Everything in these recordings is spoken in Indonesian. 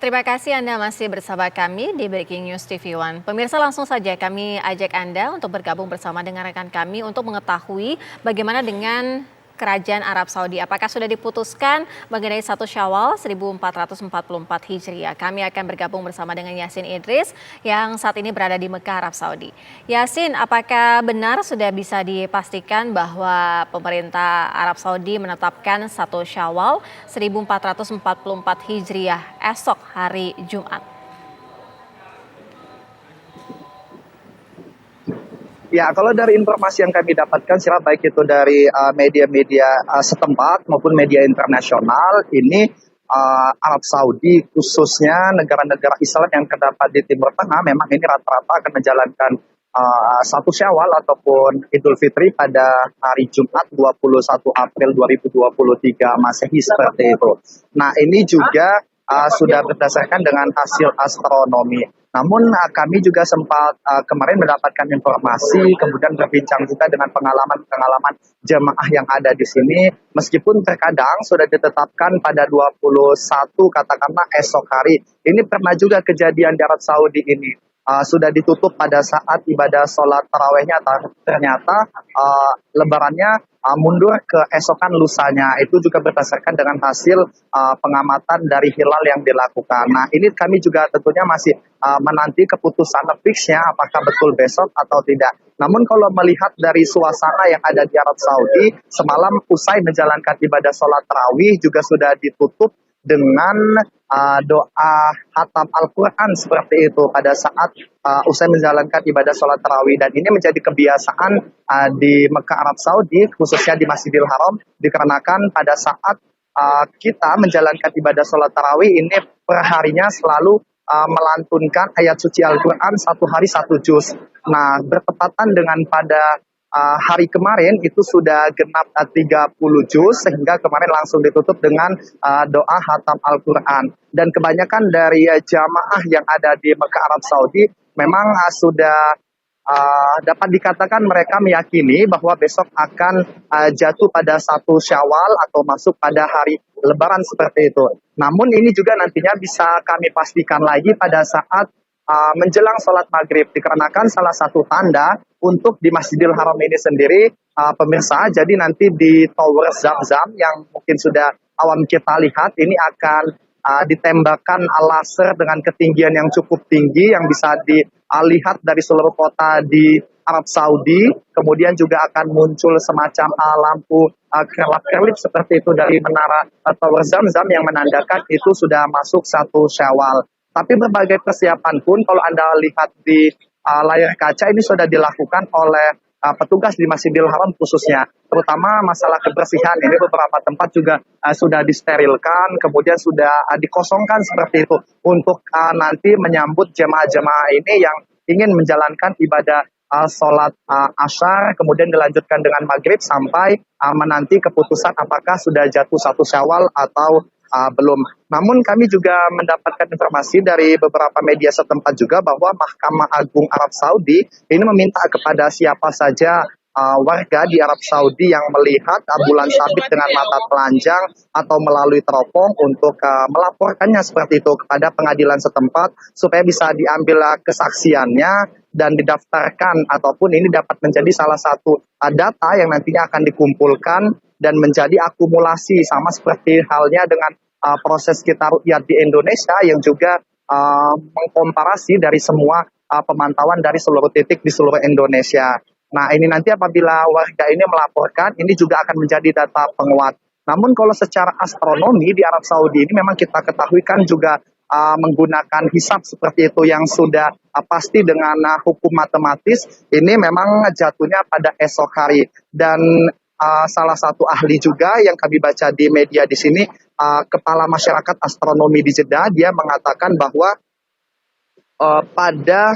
Terima kasih Anda masih bersama kami di Breaking News TV One. Pemirsa, langsung saja kami ajak Anda untuk bergabung bersama dengan rekan kami untuk mengetahui bagaimana dengan Kerajaan Arab Saudi. Apakah sudah diputuskan mengenai 1 Syawal 1444 Hijriah? Kami akan bergabung bersama dengan Yasin Idris yang saat ini berada di Mekah, Arab Saudi. Yasin, apakah benar sudah bisa dipastikan bahwa pemerintah Arab Saudi menetapkan 1 Syawal 1444 Hijriah esok hari Jumat? Ya, kalau dari informasi yang kami dapatkan, baik itu dari media-media setempat maupun media internasional, ini Arab Saudi khususnya negara-negara Islam yang terdapat di Timur Tengah, memang ini rata-rata akan menjalankan 1 Syawal ataupun Idul Fitri pada hari Jumat 21 April 2023 Masehi seperti itu. Nah, ini juga sudah berdasarkan dengan hasil astronomi. Namun kami juga sempat kemarin mendapatkan informasi, kemudian berbincang juga dengan pengalaman-pengalaman jemaah yang ada di sini. Meskipun terkadang sudah ditetapkan pada 21 katakanlah esok hari. Ini pernah juga kejadian di Arab Saudi ini. Sudah ditutup pada saat ibadah sholat tarawehnya, ternyata lebarannya mundur ke esokan lusanya. Itu juga berdasarkan dengan hasil pengamatan dari hilal yang dilakukan. Nah, ini kami juga tentunya masih menanti keputusan fixnya apakah betul besok atau tidak. Namun kalau melihat dari suasana yang ada di Arab Saudi, semalam usai menjalankan ibadah sholat tarawih juga sudah ditutup dengan doa hatam Al-Quran seperti itu pada saat usai menjalankan ibadah sholat tarawih. Dan ini menjadi kebiasaan di Mekah Arab Saudi, khususnya di Masjidil Haram, dikarenakan pada saat kita menjalankan ibadah sholat tarawih ini perharinya selalu melantunkan ayat suci Al-Quran 1 hari 1 juz. Nah, bertepatan dengan pada hari kemarin itu sudah genap 30 juz, sehingga kemarin langsung ditutup dengan doa hatam Al-Quran. Dan kebanyakan dari jamaah yang ada di Mekah Arab Saudi memang sudah dapat dikatakan mereka meyakini bahwa besok akan jatuh pada 1 Syawal atau masuk pada hari Lebaran seperti itu. Namun ini juga nantinya bisa kami pastikan lagi pada saat menjelang sholat maghrib, dikarenakan salah satu tanda untuk di Masjidil Haram ini sendiri, pemirsa, jadi nanti di Tower Zam-Zam yang mungkin sudah awam kita lihat, ini akan ditembakkan laser dengan ketinggian yang cukup tinggi yang bisa dilihat dari seluruh kota di Arab Saudi. Kemudian juga akan muncul semacam lampu kerlap-kerlip seperti itu dari menara Tower Zam-Zam yang menandakan itu sudah masuk 1 Syawal. Tapi berbagai persiapan pun kalau Anda lihat di layar kaca ini sudah dilakukan oleh petugas di Masjidil Haram khususnya. Terutama masalah kebersihan, ini beberapa tempat juga sudah disterilkan, kemudian sudah dikosongkan seperti itu untuk nanti menyambut jemaah-jemaah ini yang ingin menjalankan ibadah sholat asyar, kemudian dilanjutkan dengan maghrib sampai menanti keputusan apakah sudah jatuh 1 Syawal atau belum. Namun kami juga mendapatkan informasi dari beberapa media setempat juga bahwa Mahkamah Agung Arab Saudi ini meminta kepada siapa saja warga di Arab Saudi yang melihat bulan sabit dengan mata telanjang atau melalui teropong untuk melaporkannya seperti itu kepada pengadilan setempat supaya bisa diambil kesaksiannya dan didaftarkan, ataupun ini dapat menjadi salah satu data yang nantinya akan dikumpulkan dan menjadi akumulasi, sama seperti halnya dengan proses kita rukyat di Indonesia yang juga mengkomparasi dari semua pemantauan dari seluruh titik di seluruh Indonesia. Nah, ini nanti apabila warga ini melaporkan, ini juga akan menjadi data penguat. Namun kalau secara astronomi di Arab Saudi ini memang kita ketahui kan juga menggunakan hisab seperti itu yang sudah pasti dengan hukum matematis, ini memang jatuhnya pada esok hari. Dan salah satu ahli juga yang kami baca di media di sini, kepala masyarakat astronomi di Jeddah, dia mengatakan bahwa pada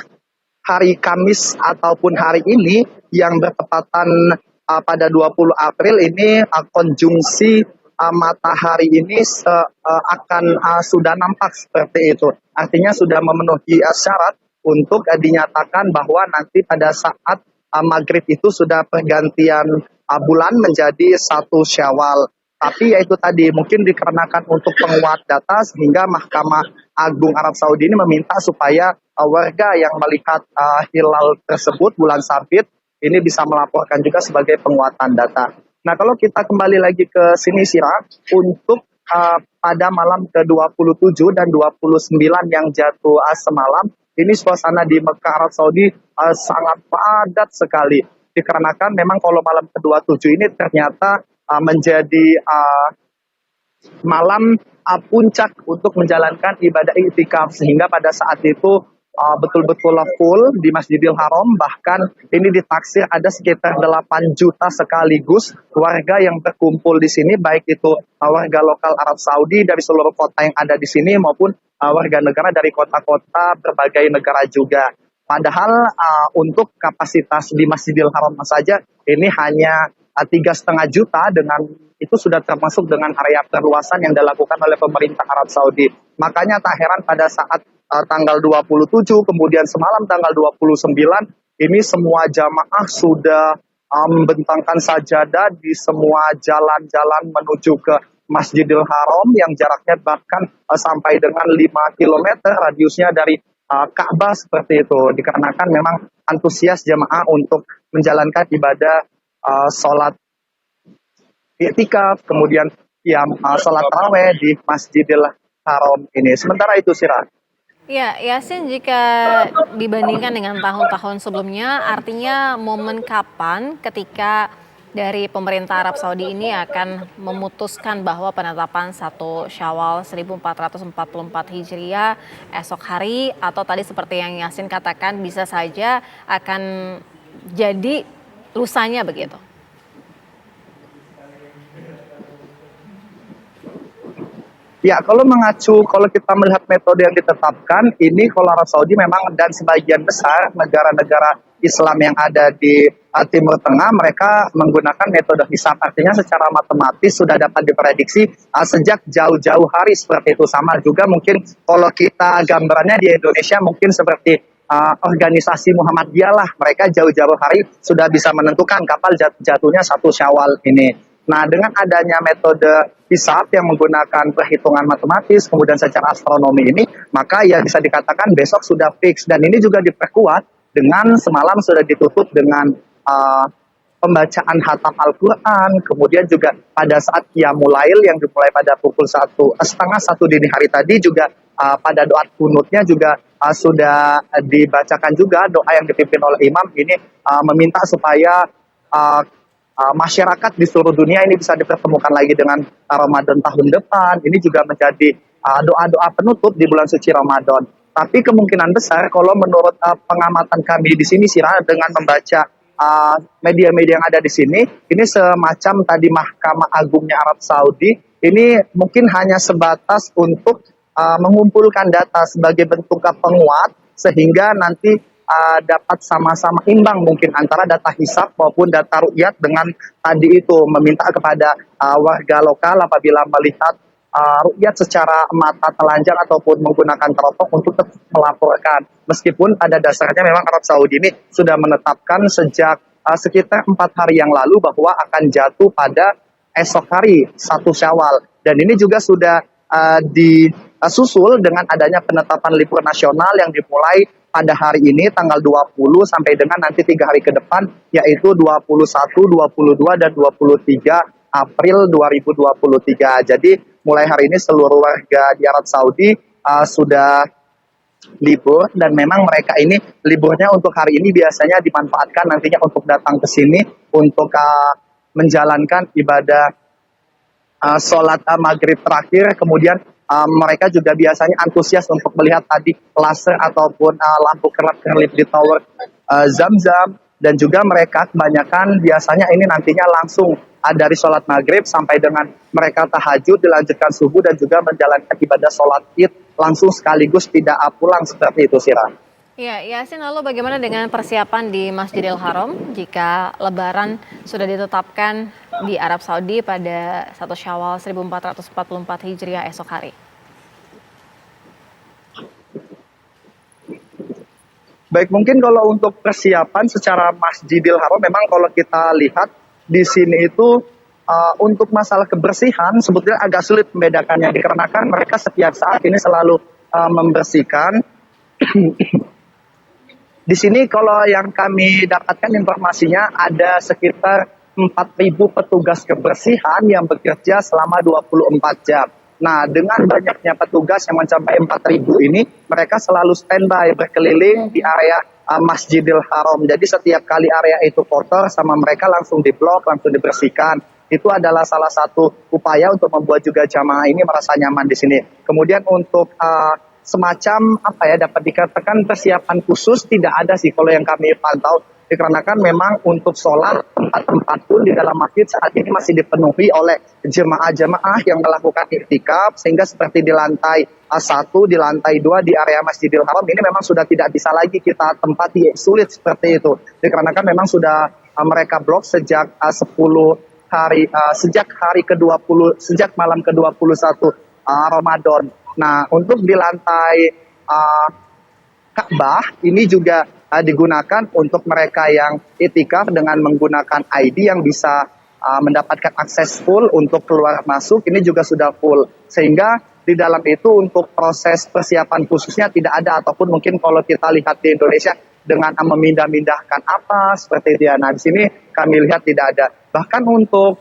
hari Kamis ataupun hari ini yang bertepatan pada 20 April ini konjungsi matahari ini akan sudah nampak seperti itu. Artinya sudah memenuhi syarat untuk dinyatakan bahwa nanti pada saat maghrib itu sudah pergantian bulan menjadi 1 Syawal. Tapi yaitu tadi mungkin dikarenakan untuk penguat data sehingga Mahkamah Agung Arab Saudi ini meminta supaya warga yang melihat hilal tersebut bulan sabit ini bisa melaporkan juga sebagai penguatan data. Nah, kalau kita kembali lagi ke sini Sira, untuk pada malam ke-27 dan 29 yang jatuh semalam, ini suasana di Mekah Arab Saudi sangat padat sekali. Dikarenakan memang kalau malam ke-27 ini ternyata menjadi malam puncak untuk menjalankan ibadah iktikaf, sehingga pada saat itu betul-betul full di Masjidil Haram. Bahkan ini ditaksir ada sekitar 8 juta sekaligus warga yang berkumpul di sini, baik itu warga lokal Arab Saudi dari seluruh kota yang ada di sini maupun warga negara dari kota-kota berbagai negara juga. Padahal untuk kapasitas di Masjidil Haram saja ini hanya 3,5 juta, dengan itu sudah termasuk dengan area perluasan yang dilakukan oleh pemerintah Arab Saudi. Makanya tak heran pada saat tanggal 27, kemudian semalam tanggal 29, ini semua jamaah sudah membentangkan sajadah di semua jalan-jalan menuju ke Masjidil Haram yang jaraknya bahkan sampai dengan 5 kilometer radiusnya dari Ka'bah seperti itu. Dikarenakan memang antusias jamaah untuk menjalankan ibadah sholat iktikaf, kemudian sholat taraweh di Masjidil Haram ini. Sementara itu Sira. Ya, Yasin, jika dibandingkan dengan tahun-tahun sebelumnya, artinya momen kapan ketika dari pemerintah Arab Saudi ini akan memutuskan bahwa penetapan 1 Syawal 1444 Hijriah esok hari, atau tadi seperti yang Yasin katakan bisa saja akan jadi lusanya begitu? Ya, kalau kalau kita melihat metode yang ditetapkan, ini kalau Arab Saudi memang dan sebagian besar negara-negara Islam yang ada di Timur Tengah, mereka menggunakan metode hisab. Artinya secara matematis sudah dapat diprediksi sejak jauh-jauh hari seperti itu. Sama juga mungkin kalau kita gambarannya di Indonesia mungkin seperti organisasi Muhammadiyah lah. Mereka jauh-jauh hari sudah bisa menentukan kapan jatuhnya 1 Syawal ini. Nah, dengan adanya metode hisab yang menggunakan perhitungan matematis, kemudian secara astronomi ini, maka ya bisa dikatakan besok sudah fix. Dan ini juga diperkuat dengan semalam sudah ditutup dengan pembacaan hatam Al-Quran, kemudian juga pada saat Qiyamul Lail yang dimulai pada pukul 1, setengah 1 dini hari tadi juga pada doa kunutnya juga sudah dibacakan juga doa yang dipimpin oleh imam ini meminta supaya masyarakat di seluruh dunia ini bisa dipertemukan lagi dengan Ramadan tahun depan. Ini juga menjadi doa-doa penutup di bulan suci Ramadan. Tapi kemungkinan besar kalau menurut pengamatan kami di sini Sira, dengan membaca media-media yang ada di sini, ini semacam tadi Mahkamah Agungnya Arab Saudi, ini mungkin hanya sebatas untuk mengumpulkan data sebagai bentuk penguat, sehingga nanti dapat sama-sama imbang mungkin antara data hisab maupun data ru'yat, dengan tadi itu meminta kepada warga lokal apabila melihat ru'yat secara mata telanjang ataupun menggunakan teropong untuk tetap melaporkan. Meskipun pada dasarnya memang Arab Saudi ini sudah menetapkan sejak sekitar 4 hari yang lalu bahwa akan jatuh pada esok hari 1 Syawal. Dan ini juga sudah disusul dengan adanya penetapan libur nasional yang dimulai pada hari ini tanggal 20 sampai dengan nanti 3 hari ke depan, yaitu 21, 22, dan 23 April 2023. Jadi mulai hari ini seluruh warga di Arab Saudi sudah libur, dan memang mereka ini liburnya untuk hari ini biasanya dimanfaatkan nantinya untuk datang ke sini untuk menjalankan ibadah sholat maghrib terakhir. Kemudian mereka juga biasanya antusias untuk melihat tadi laser ataupun lampu kerlap-kerlip di tower Zamzam. Dan juga mereka kebanyakan biasanya ini nantinya langsung dari sholat maghrib sampai dengan mereka tahajud, dilanjutkan subuh, dan juga menjalankan ibadah sholat id langsung sekaligus, tidak pulang seperti itu Sira. Ya, Yasin, lalu bagaimana dengan persiapan di Masjidil Haram jika Lebaran sudah ditetapkan di Arab Saudi pada 1 Syawal 1444 Hijriah esok hari? Baik, mungkin kalau untuk persiapan secara Masjidil Haram, memang kalau kita lihat di sini itu untuk masalah kebersihan sebetulnya agak sulit membedakannya dikarenakan mereka setiap saat ini selalu membersihkan. Di sini kalau yang kami dapatkan informasinya ada sekitar 4.000 petugas kebersihan yang bekerja selama 24 jam. Nah, dengan banyaknya petugas yang mencapai 4.000 ini, mereka selalu standby berkeliling di area Masjidil Haram. Jadi setiap kali area itu kotor sama mereka langsung diblok, langsung dibersihkan. Itu adalah salah satu upaya untuk membuat juga jamaah ini merasa nyaman di sini. Kemudian untuk semacam apa ya dapat dikatakan persiapan khusus tidak ada sih kalau yang kami pantau dikarenakan memang untuk sholat tempat-tempat pun di dalam masjid saat ini masih dipenuhi oleh jemaah-jemaah yang melakukan iktikaf sehingga seperti di lantai 1, di lantai 2 di area Masjidil Haram ini memang sudah tidak bisa lagi kita tempati, sulit seperti itu dikarenakan memang sudah mereka blok sejak 10 hari sejak hari ke-20 sejak malam ke-21 Ramadan. Nah, untuk di lantai Ka'bah ini juga digunakan untuk mereka yang itikaf dengan menggunakan ID yang bisa mendapatkan akses full untuk keluar masuk. Ini juga sudah full. Sehingga di dalam itu untuk proses persiapan khususnya tidak ada ataupun mungkin kalau kita lihat di Indonesia dengan memindah-mindahkan apa seperti itu ya. Nah, di sini kami lihat tidak ada. Bahkan untuk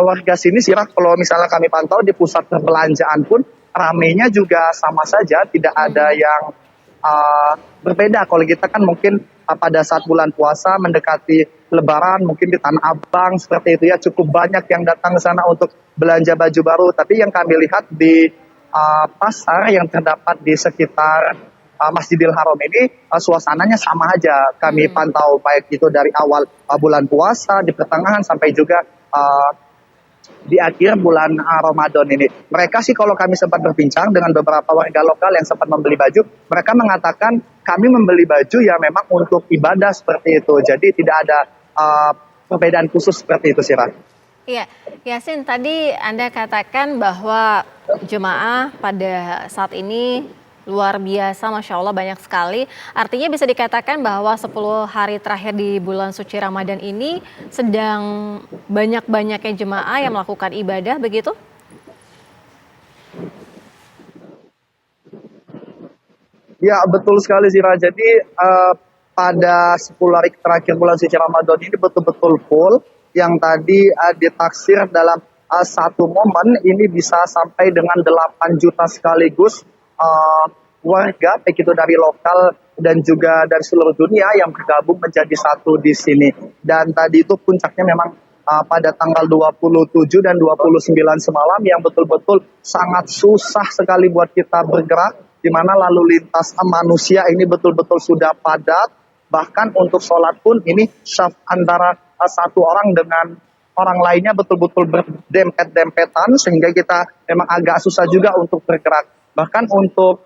warga sini Sirah kalau misalnya kami pantau di pusat perbelanjaan pun ramenya juga sama saja, tidak ada yang berbeda. Kalau kita kan mungkin pada saat bulan puasa mendekati Lebaran, mungkin di Tanah Abang seperti itu ya, cukup banyak yang datang ke sana untuk belanja baju baru. Tapi yang kami lihat di pasar yang terdapat di sekitar Masjidil Haram ini suasananya sama aja. Kami pantau baik itu dari awal bulan puasa, di pertengahan sampai juga di akhir bulan Ramadan ini. Mereka sih kalau kami sempat berbincang dengan beberapa warga lokal yang sempat membeli baju, mereka mengatakan kami membeli baju ya memang untuk ibadah seperti itu. Jadi tidak ada perbedaan khusus seperti itu sih, Ran. Iya, Yasin tadi Anda katakan bahwa jemaah pada saat ini luar biasa, Masya Allah banyak sekali. Artinya bisa dikatakan bahwa 10 hari terakhir di bulan suci Ramadan ini sedang banyak-banyaknya jemaah yang melakukan ibadah begitu? Ya betul sekali Zira. Jadi pada 10 hari terakhir bulan suci Ramadan ini betul-betul full. Yang tadi ditaksir dalam satu momen ini bisa sampai dengan 8 juta sekaligus warga baik itu dari lokal dan juga dari seluruh dunia yang bergabung menjadi satu di sini. Dan tadi itu puncaknya memang pada tanggal 27 dan 29 semalam yang betul-betul sangat susah sekali buat kita bergerak, di mana lalu lintas manusia ini betul-betul sudah padat. Bahkan untuk sholat pun ini syaf antara satu orang dengan orang lainnya betul-betul berdempet-dempetan sehingga kita memang agak susah juga untuk bergerak. Bahkan untuk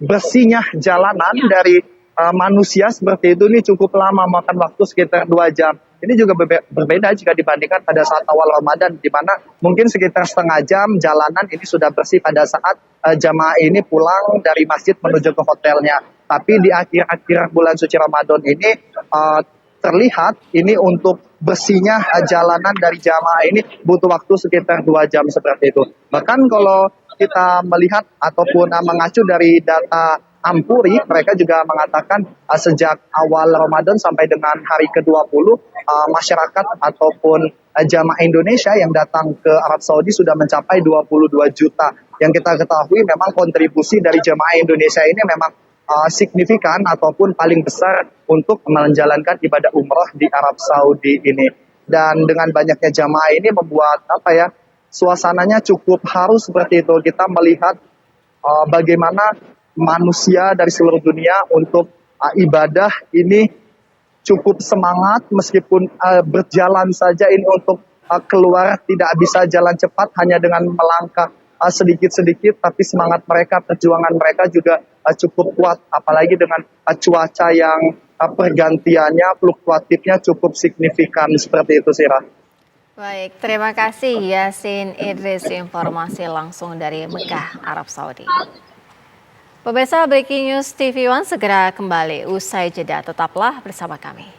bersihnya jalanan dari manusia seperti itu ini cukup lama, makan waktu sekitar 2 jam. Ini juga berbeda jika dibandingkan pada saat awal Ramadan, di mana mungkin sekitar setengah jam jalanan ini sudah bersih pada saat jamaah ini pulang dari masjid menuju ke hotelnya. Tapi di akhir-akhir bulan suci Ramadan ini terlihat ini untuk bersihnya jalanan dari jamaah ini butuh waktu sekitar 2 jam seperti itu. Bahkan kalau kita melihat ataupun mengacu dari data Ampuri, mereka juga mengatakan sejak awal Ramadan sampai dengan hari ke-20, masyarakat ataupun jamaah Indonesia yang datang ke Arab Saudi sudah mencapai 22 juta. Yang kita ketahui memang kontribusi dari jamaah Indonesia ini memang signifikan ataupun paling besar untuk menjalankan ibadah umroh di Arab Saudi ini. Dan dengan banyaknya jamaah ini membuat suasananya cukup haru seperti itu. Kita melihat bagaimana manusia dari seluruh dunia untuk ibadah ini cukup semangat meskipun berjalan saja ini untuk keluar tidak bisa jalan cepat hanya dengan melangkah sedikit-sedikit, tapi semangat mereka, perjuangan mereka juga cukup kuat, apalagi dengan cuaca yang pergantiannya, fluktuatifnya cukup signifikan seperti itu Sirah. Baik, terima kasih Yasin Idris, informasi langsung dari Mekah, Arab Saudi. Pemirsa, Breaking News TV One segera kembali usai jeda, tetaplah bersama kami.